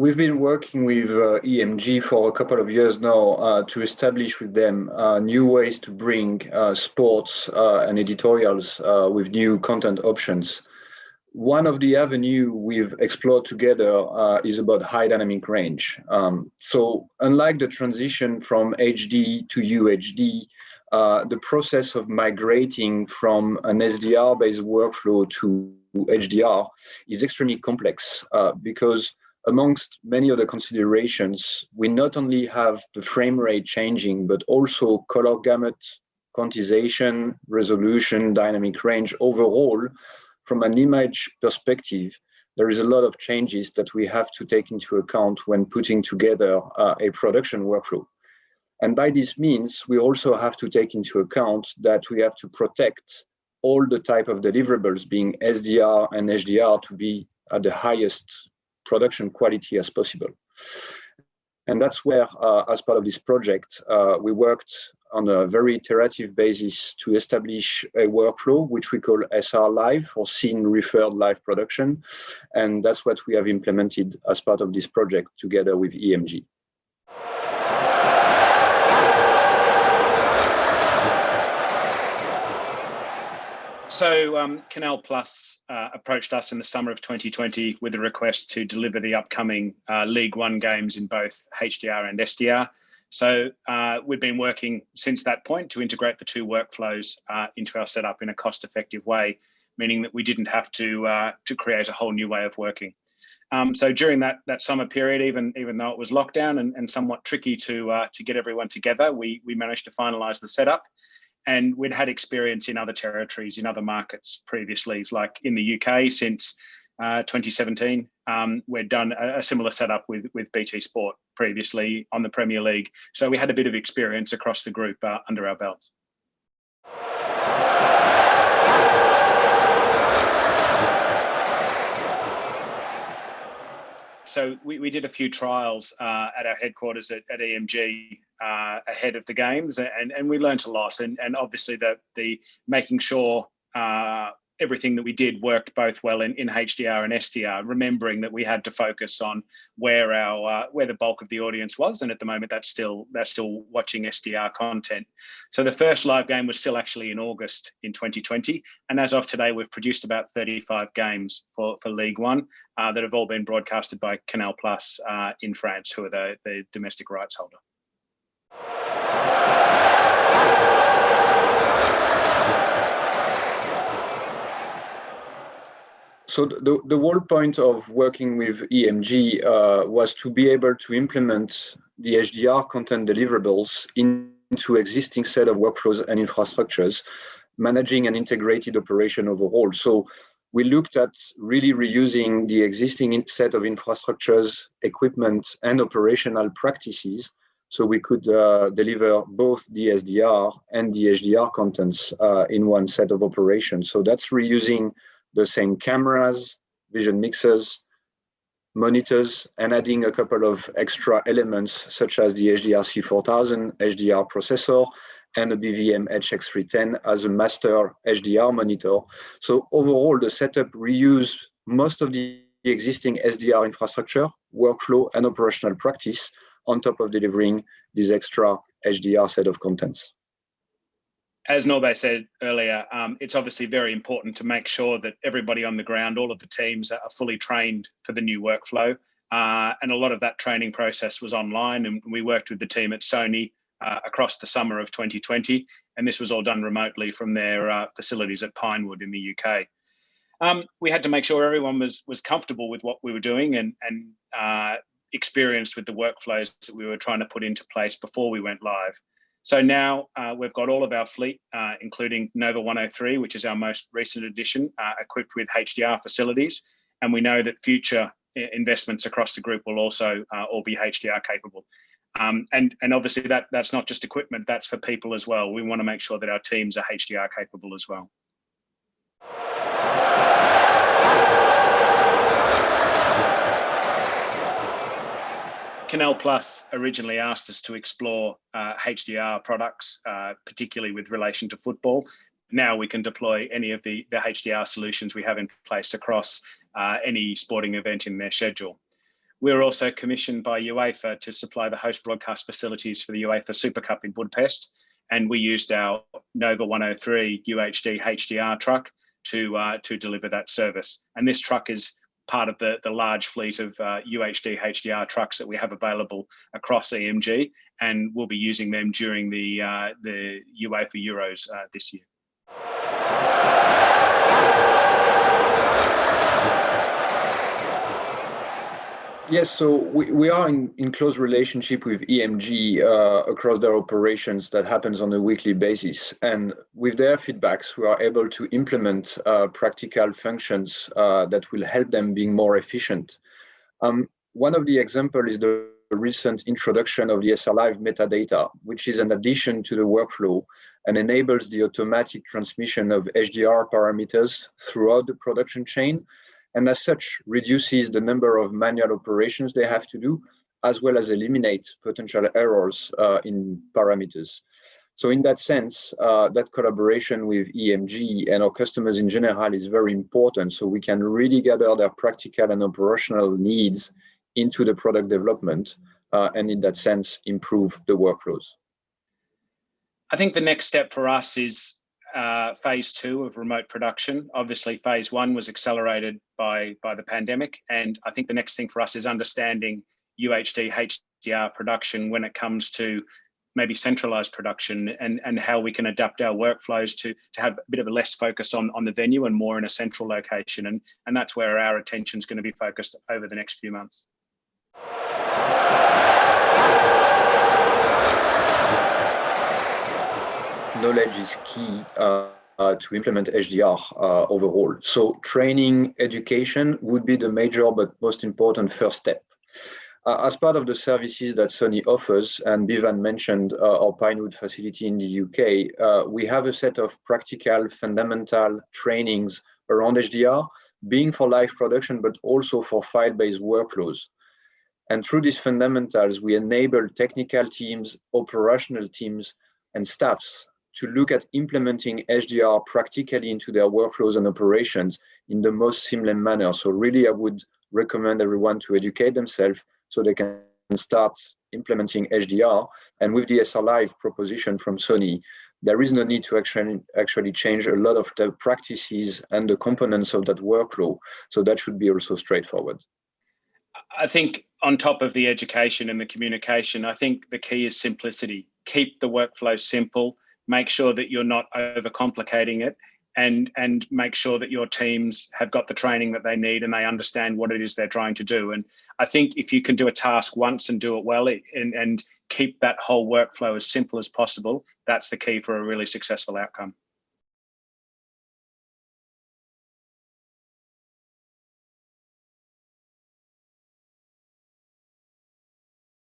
we've been working with EMG for a couple of years now to establish with them new ways to bring sports and editorials with new content options. One of the avenue we've explored together is about high dynamic range. So unlike the transition from HD to UHD, the process of migrating from an SDR-based workflow to HDR is extremely complex because amongst many other considerations, we not only have the frame rate changing, but also color gamut, quantization, resolution, dynamic range. Overall, from an image perspective, there is a lot of changes that we have to take into account when putting together a production workflow. And by this means, we also have to take into account that we have to protect all the type of deliverables, being SDR and HDR, to be at the highest production quality as possible. And that's where, as part of this project, we worked on a very iterative basis to establish a workflow, which we call SR Live, or Scene Referred Live Production. And that's what we have implemented as part of this project together with EMG. So Canal Plus approached us in the summer of 2020 with a request to deliver the upcoming Ligue 1 games in both HDR and SDR. So we've been working since that point to integrate the two workflows into our setup in a cost-effective way, meaning that we didn't have to create a whole new way of working. So during that summer period, even though it was lockdown and somewhat tricky to get everyone together, we managed to finalise the setup. And we'd had experience in other territories, in other markets previously, like in the UK since 2017. We'd done a similar setup with BT Sport previously on the Premier League. So we had a bit of experience across the group under our belts. So we did a few trials at our headquarters at EMG ahead of the games, and we learned a lot. And obviously the making sure everything that we did worked both well in HDR and SDR, remembering that we had to focus on where the bulk of the audience was, and at the moment they're still watching SDR content. So the first live game was still actually in August in 2020, and as of today we've produced about 35 games for Ligue 1 that have all been broadcasted by Canal Plus in France, who are the domestic rights holder. So the whole point of working with EMG was to be able to implement the HDR content deliverables into existing set of workflows and infrastructures, managing an integrated operation overall. So we looked at really reusing the existing set of infrastructures, equipment, and operational practices, so we could deliver both the SDR and the HDR contents in one set of operations. So that's reusing the same cameras, vision mixers, monitors, and adding a couple of extra elements such as the HDR C4000 HDR processor and a BVM HX310 as a master HDR monitor. So overall, the setup reused most of the existing SDR infrastructure, workflow, and operational practice on top of delivering this extra HDR set of contents. As Norbert said earlier, it's obviously very important to make sure that everybody on the ground, all of the teams, are fully trained for the new workflow. And a lot of that training process was online, and we worked with the team at Sony across the summer of 2020. And this was all done remotely from their facilities at Pinewood in the UK. We had to make sure everyone was comfortable with what we were doing and experienced with the workflows that we were trying to put into place before we went live. So now we've got all of our fleet, including Nova 103, which is our most recent addition, equipped with HDR facilities. And we know that future investments across the group will also all be HDR capable. And obviously that's not just equipment, that's for people as well. We want to make sure that our teams are HDR capable as well. Canal Plus originally asked us to explore HDR products, particularly with relation to football. Now we can deploy any of the HDR solutions we have in place across any sporting event in their schedule. We're also commissioned by UEFA to supply the host broadcast facilities for the UEFA Super Cup in Budapest, and we used our Nova 103 UHD HDR truck to deliver that service. And this truck is part of the large fleet of UHD HDR trucks that we have available across EMG, and we'll be using them during the UEFA Euros this year. Yes, so we are in close relationship with EMG across their operations that happens on a weekly basis. And with their feedbacks, we are able to implement practical functions that will help them being more efficient. One of the examples is the recent introduction of the SR Live metadata, which is an addition to the workflow and enables the automatic transmission of HDR parameters throughout the production chain, and as such reduces the number of manual operations they have to do, as well as eliminate potential errors in parameters. So in that sense, that collaboration with EMG and our customers in general is very important, so we can really gather their practical and operational needs into the product development, and in that sense, improve the workflows. I think the next step for us is phase 2 of remote production. Obviously, phase 1 was accelerated by the pandemic, and I think the next thing for us is understanding UHD HDR production when it comes to maybe centralized production, and how we can adapt our workflows to have a bit of a less focus on the venue and more in a central location, and that's where our attention is going to be focused over the next few months. Knowledge is key to implement HDR overall. So training, education would be the major but most important first step. As part of the services that Sony offers, and Bevan mentioned our Pinewood facility in the UK, we have a set of practical, fundamental trainings around HDR, being for live production, but also for file-based workflows. And through these fundamentals, we enable technical teams, operational teams, and staffs to look at implementing HDR practically into their workflows and operations in the most seamless manner. So really, I would recommend everyone to educate themselves so they can start implementing HDR. And with the SR Live proposition from Sony, there is no need to actually change a lot of the practices and the components of that workflow. So that should be also straightforward. I think on top of the education and the communication, I think the key is simplicity. Keep the workflow simple. Make sure that you're not overcomplicating it, and make sure that your teams have got the training that they need and they understand what it is they're trying to do. And I think if you can do a task once and do it well, and keep that whole workflow as simple as possible, that's the key for a really successful outcome.